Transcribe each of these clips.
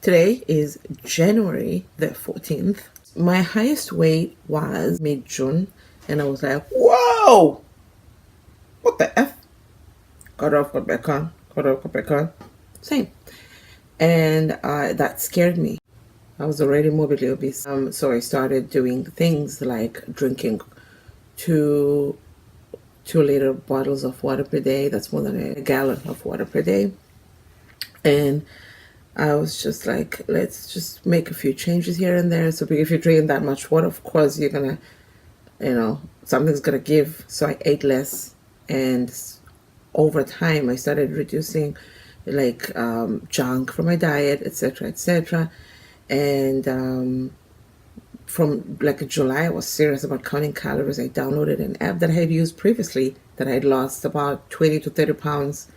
Today is January the 14th. My highest weight was mid-June, and I was like, whoa, what the F? Got off, got back on, got off, got back on. Same. And that scared me. I was already morbidly obese. So I started doing things like drinking 2 liter bottles of water per day. That's more than a gallon of water per day. And I was just like, let's just make a few changes here and there. So if you're drinking that much water, of course, you're going to, something's going to give. So I ate less. And over time, I started reducing junk from my diet, etc., etc. And from like July, I was serious about counting calories. I downloaded an app that I had used previously that I had lost about 20 to 30 pounds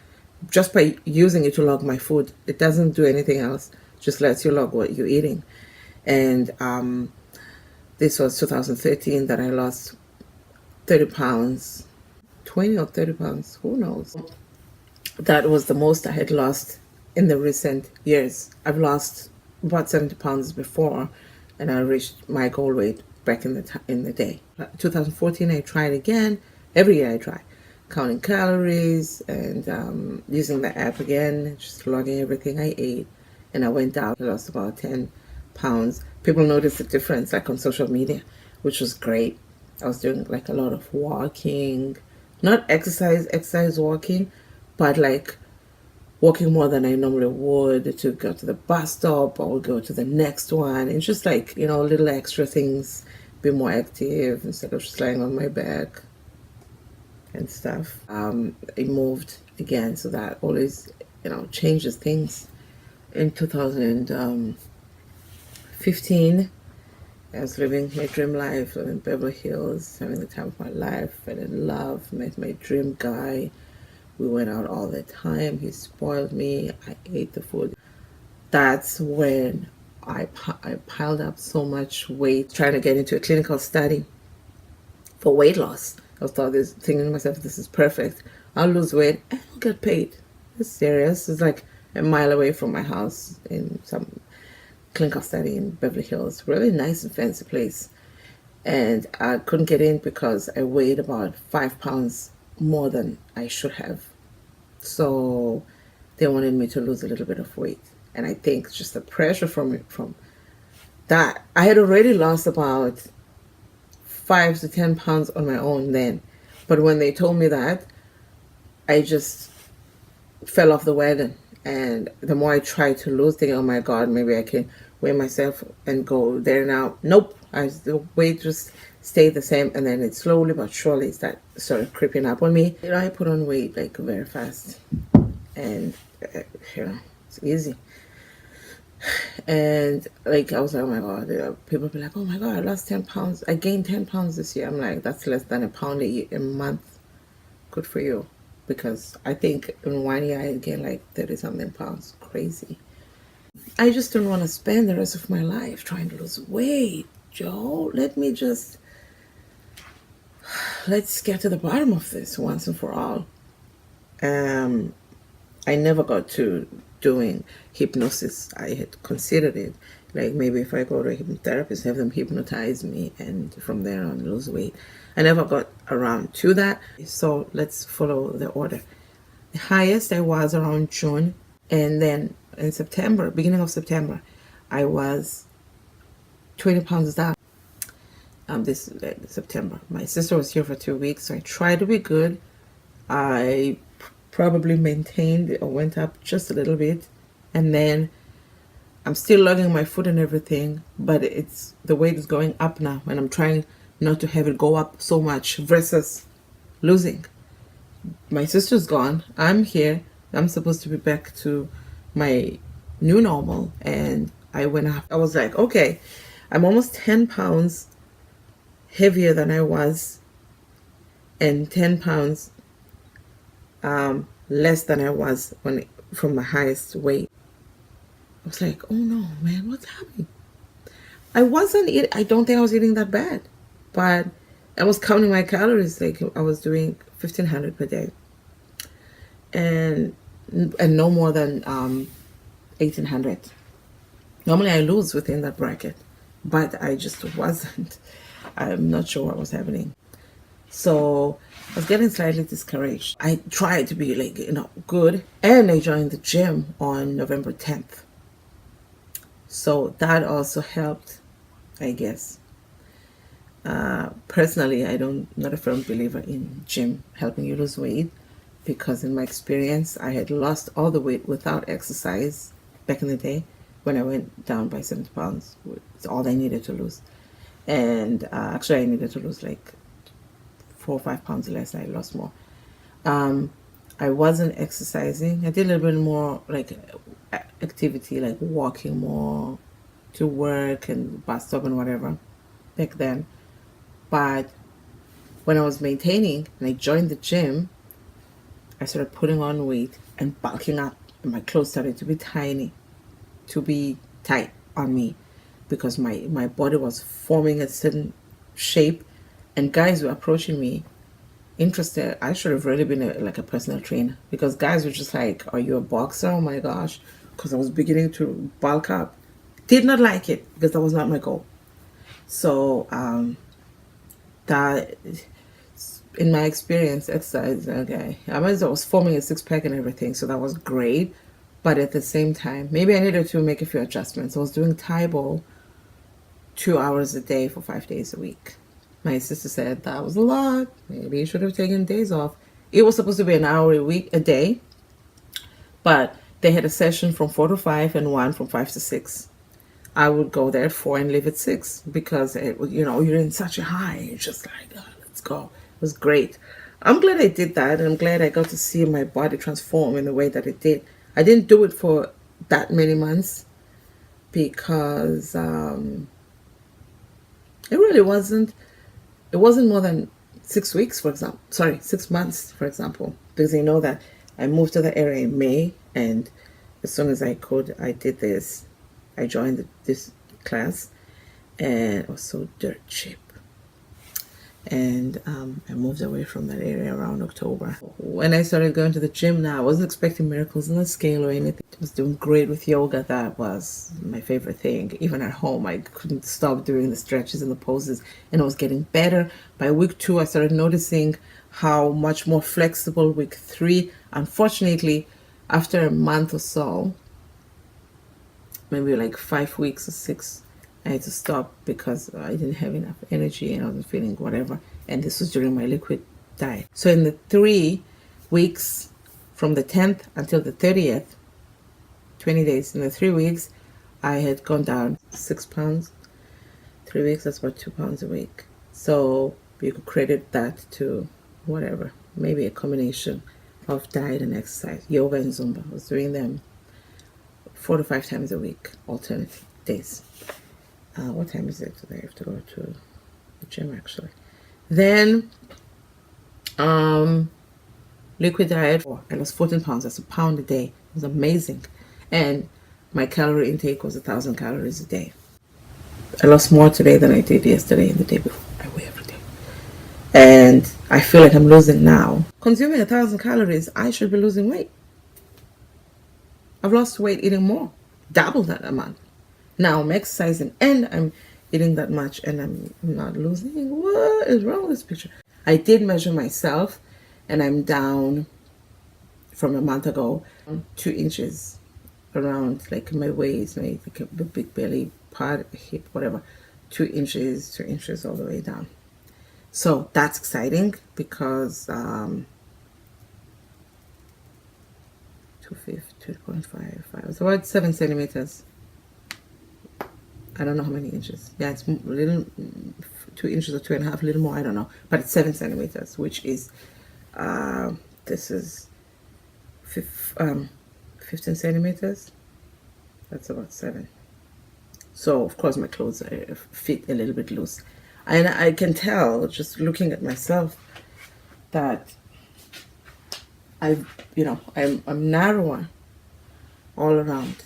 just by using it to log my food. It doesn't do anything else, just lets you log what you're eating. And this was 2013 that I lost 30 pounds, 20 or 30 pounds, who knows. That was the most I had lost in the recent years. I've lost about 70 pounds before, and I reached my goal weight back in the day. 2014, I tried again. Every year I try, counting calories and using the app again, just logging everything I ate. And I went down. I lost about 10 pounds. People noticed the difference, like on social media, which was great. I was doing like a lot of walking, not exercise walking, but like walking more than I normally would to go to the bus stop or go to the next one. It's just like, little extra things, be more active instead of just lying on my back and stuff. I moved again, so that always, changes things. In 2015, I was living my dream life in Beverly Hills, having the time of my life, fell in love, met my dream guy. We went out all the time. He spoiled me. I ate the food. That's when I piled up so much weight, trying to get into a clinical study for weight loss. I was thinking to myself, this is perfect. I'll lose weight and I'll get paid. It's serious. It's like a mile away from my house in some clinical study in Beverly Hills. Really nice and fancy place. And I couldn't get in because I weighed about 5 pounds more than I should have. So they wanted me to lose a little bit of weight. And I think just the pressure from that, I had already lost about 5 to 10 pounds on my own then. But when they told me that, I just fell off the wagon. And the more I tried to lose, thinking, oh my God, maybe I can weigh myself and go there now. Nope. The weight just stayed the same, and then it slowly but surely started creeping up on me. I put on weight like very fast, and it's easy. And like I was like, oh my God, people be like, oh my God, I lost 10 pounds. I gained 10 pounds this year. I'm like, that's less than a pound a month. Good for you. Because I think in 1 year I gained like 30 something pounds. Crazy. I just don't want to spend the rest of my life trying to lose weight, Joe. Let's get to the bottom of this once and for all. I never got to doing hypnosis. I had considered it. Like maybe if I go to a hypnotherapist, have them hypnotize me and from there on lose weight. I never got around to that. So let's follow the order. The highest I was around June, and then in September, beginning of September, I was 20 pounds down. This September. My sister was here for 2 weeks, so I tried to be good. I probably maintained or went up just a little bit, and then I'm still logging my food and everything, but the weight is going up now, and I'm trying not to have it go up so much versus losing. My sister's gone. I'm here. I'm supposed to be back to my new normal, and I went up. I was like, okay, I'm almost 10 pounds heavier than I was, and 10 pounds less than I was from my highest weight. I was like, oh no, man, what's happening? I don't think I was eating that bad, but I was counting my calories. Like I was doing 1,500 per day, and no more than 1,800. Normally I lose within that bracket, but I just wasn't. I'm not sure what was happening. So I was getting slightly discouraged. I tried to be like, good. And I joined the gym on November 10th. So that also helped, I guess. Personally, not a firm believer in gym helping you lose weight, because in my experience, I had lost all the weight without exercise back in the day when I went down by 70 pounds. It's all I needed to lose. And actually, I needed to lose like 4 or 5 pounds less. I lost more. I wasn't exercising. I did a little bit more like activity, like walking more to work and bus stop and whatever back then. But when I was maintaining and I joined the gym, I started putting on weight and bulking up, and my clothes started to be tiny, to be tight on me, because my body was forming a certain shape, and guys were approaching me interested. I should have really been like a personal trainer, because guys were just like, "Are you a boxer?" Oh my gosh, because I was beginning to bulk up. Did not like it, because that was not my goal. So that, in my experience, exercise, okay, I was forming a six-pack and everything, so that was great. But at the same time, maybe I needed to make a few adjustments. I was doing Tae-Bo 2 hours a day for 5 days a week. My sister said that was a lot. Maybe you should have taken days off. It was supposed to be an hour a day, but they had a session from 4 to 5 and one from 5 to 6. I would go there at 4 and leave at 6, because you're in such a high. It's just like, oh, let's go. It was great. I'm glad I did that, and I'm glad I got to see my body transform in the way that it did. I didn't do it for that many months, because it really wasn't. It wasn't more than 6 weeks, for example. Sorry, 6 months, for example, because I know that I moved to the area in May, and as soon as I could, I did this. I joined this class, and it was so dirt cheap. And I moved away from that area around October. When I started going to the gym now, I wasn't expecting miracles on the scale or anything. I was doing great with yoga. That was my favorite thing. Even at home, I couldn't stop doing the stretches and the poses, and I was getting better. By week 2, I started noticing how much more flexible. Week 3, unfortunately, after a month or so, maybe like 5 weeks or 6, I had to stop because I didn't have enough energy and I wasn't feeling whatever. And this was during my liquid diet. So in the 3 weeks, from the 10th until the 30th, 20 days, in the 3 weeks, I had gone down 6 pounds. 3 weeks, that's about 2 pounds a week. So you could credit that to whatever, maybe a combination of diet and exercise. Yoga and Zumba. I was doing them 4 to 5 times a week, alternate days. What time is it today? I have to go to the gym, actually. Then, liquid diet. I lost 14 pounds. That's a pound a day. It was amazing. And my calorie intake was 1,000 calories a day. I lost more today than I did yesterday and the day before. I weigh every day. And I feel like I'm losing now. Consuming 1,000 calories, I should be losing weight. I've lost weight eating more. Double that amount. Now I'm exercising and I'm eating that much and I'm not losing. What is wrong with this picture? I did measure myself and I'm down from a month ago 2 inches around like my waist, my like a big belly part, hip, whatever. 2 inches, 2 inches all the way down. So that's exciting because 2.55. It's about 7 centimeters. I don't know how many inches. Yeah, it's a little, 2 inches or 2.5, a little more, I don't know. But it's 7 centimeters, which is, this is 15 centimeters. That's about 7. So, of course, my clothes fit a little bit loose. And I can tell, just looking at myself, that I'm narrower all around.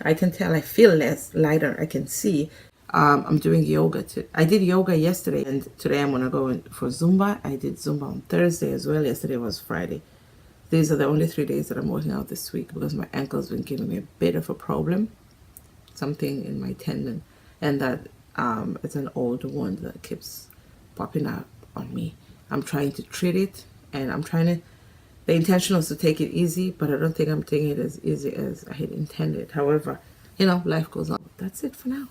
I can tell I feel lighter. I can see. I'm doing yoga. I did yoga yesterday, and today I'm going to go for Zumba. I did Zumba on Thursday as well. Yesterday was Friday. These are the only 3 days that I'm working out this week because my ankle's been giving me a bit of a problem. something in my tendon, and that it's an old wound that keeps popping up on me. I'm trying to treat it, and the intention was to take it easy, but I don't think I'm taking it as easy as I had intended. However, life goes on. That's it for now.